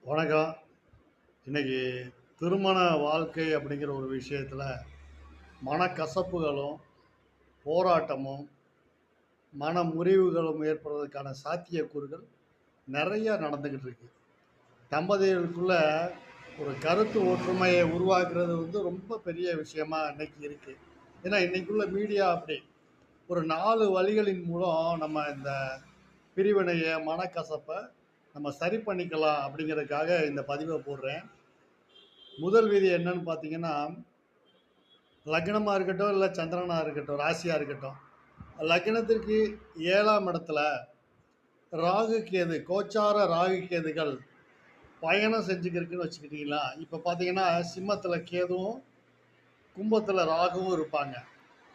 வணக்கம். இன்னைக்கு திருமண வாழ்க்கை அப்படிங்கிற ஒரு விஷயத்துல மனக்கசப்புகளும், போராட்டமும், மன முறிவுகளும் ஏற்படுவதற்கான சாத்தியக்கூறுகள் நெறைய நடந்துகிட்டு இருக்கு. தம்பதிகளுக்குள்ள ஒரு கருத்து ஒற்றுமையை உருவாக்குறது ரொம்ப பெரிய விஷயமா இன்னைக்கு இருக்கு. ஏன்னா இன்னைக்குள்ள மீடியா அப்படி. ஒரு 4 வழிகளின் மூலம் நம்ம இந்த பிரிவினைய, மனக்கசப்ப நம்ம சரி பண்ணிக்கலாம் அப்படிங்கிறதுக்காக இந்த பதிவ போடுறேன். முதல் விதி என்னன்னு பார்த்தீங்கன்னா, லக்னமா இருக்கட்டும், இல்ல சந்திரனா இருக்கட்டும், ராசியா இருக்கட்டும். லக்னத்திற்கு 7ஆம் இடத்துல ராகு, கேது, கோச்சார ராகு, கேதுகள் பயணம் செஞ்சுக்கிருக்குன்னு வச்சுக்கிட்டீங்களா, இப்ப பார்த்தீங்கன்னா, சிம்மத்தில கேதுவும், கும்பத்தில ராகுவும் இருப்பாங்க.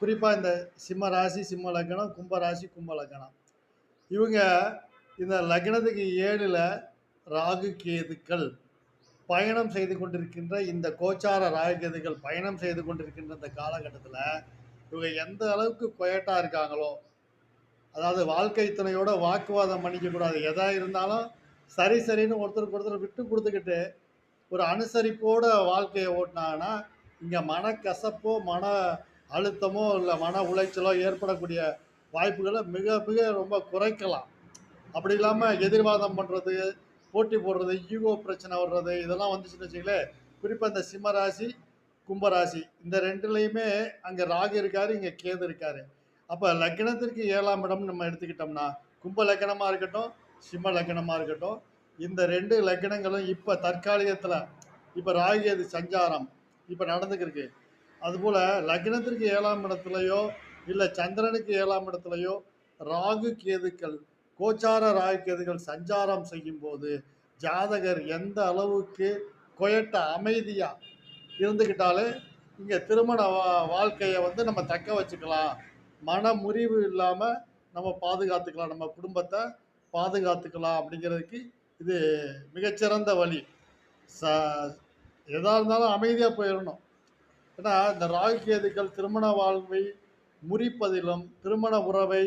குறிப்பா இந்த சிம்ம ராசி, சிம்ம லக்னம், கும்ப ராசி, கும்ப லக்னம். இவங்க இந்த லக்னத்துக்கு 7ல ராகு, கேதுக்கள் பயணம் செய்து கொண்டிருக்கின்ற இந்த கோச்சார ராகு, கேதுகள் பயணம் செய்து கொண்டிருக்கின்ற இந்த காலகட்டத்தில, இவங்க எந்த அளவுக்கு கொயட்டா இருக்காங்களோ, அதாவது வாழ்க்கை துணையோட வாக்குவாதம் பண்ணிக்க கூடாது. எதா இருந்தாலும் சரி, சரின்னு ஒருத்தருக்கு ஒருத்தர் விட்டு குடுத்துக்கிட்டு, ஒரு அனுசரிப்போட வாழ்க்கைய ஓட்டுனாங்கன்னா, இங்க மனக்கசப்போ, மன அழுத்தமோ, இல்ல மன உளைச்சலோ ஏற்படக்கூடிய வாய்ப்புகள மிக மிக ரொம்ப குறைக்கலாம். அப்படி இல்லாம எதிர்வாதம் பண்றது, போட்டி போடுறது, ஈகோ பிரச்சனை வர்றது, இதெல்லாம் வந்துச்சுன்னு வச்சுக்கங்களேன், குறிப்பா இந்த சிம்ம ராசி, கும்ப ராசி இந்த 2லயுமே அங்க ராகு இருக்காரு, இங்க கேது இருக்காரு. அப்ப லக்னத்திற்கு 7ஆம் இடம் நம்ம எடுத்துக்கிட்டோம்னா, கும்ப லக்னமா இருக்கட்டும், சிம்ம லக்னமா இருக்கட்டும், இந்த 2 லக்னங்களும் இப்ப தற்காலிகத்துல இப்ப ராகு கேது சஞ்சாரம் இப்ப நடந்துக்கிருக்கு. அதுபோல லக்னத்திற்கு 7ஆம் இடத்துலயோ, இல்ல சந்திரனுக்கு 7ஆம் இடத்துலயோ ராகு, கேதுக்கள் கோச்சார ராகு, கேதுகள் சஞ்சாரம் செய்யும்போது, ஜாதகர் எந்த அளவுக்கு கொயட்ட அமைதியா இருந்துக்கிட்டாலே, இங்க திருமண வாழ்க்கைய நம்ம தக்க வச்சுக்கலாம். மன முறிவு இல்லாம நம்ம பாதுகாத்துக்கலாம். நம்ம குடும்பத்த பாதுகாத்துக்கலாம் அப்படிங்கிறதுக்கு இது மிகச்சிறந்த வழி. ச எதா இருந்தாலும் அமைதியா போயிரணும். ஏன்னா, இந்த ராகு கேதுக்கள் திருமண வாழ்வை முறிப்பதிலும், திருமண உறவை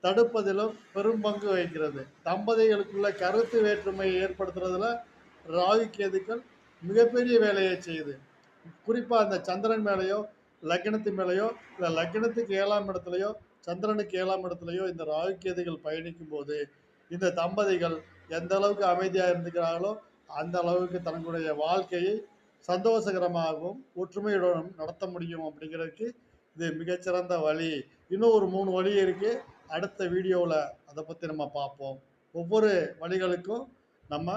தடுப்பதிலும் பெரும் பங்கு வகிக்கிறது. தம்பதிகளுக்குள்ள கருத்து வேற்றுமையை ஏற்படுத்துறதுல ராகு கேதுக்கள் மிகப்பெரிய வேலையை செய்யுது. குறிப்பா அந்த சந்திரன் மேலயோ, லக்னத்து மேலயோ, இல்ல லக்னத்துக்கு 7ஆம் இடத்துலயோ, சந்திரனுக்கு 7ஆம் இடத்துலயோ இந்த ராகு கேதுகள் பயணிக்கும்போது, இந்த தம்பதிகள் எந்த அளவுக்கு அமைதியா இருந்துக்கிறார்களோ, அந்த அளவுக்கு தங்களுடைய வாழ்க்கையை சந்தோஷகரமாகவும், ஒற்றுமையுடனும் நடத்த முடியும் அப்படிங்கிறதுக்கு இது மிகச்சிறந்த வழி. இன்னும் ஒரு 3 வழி இருக்கு. அடுத்த வீடியோவுல அத பத்தி நம்ம பார்ப்போம். ஒவ்வொரு வழிகளுக்கும் நம்ம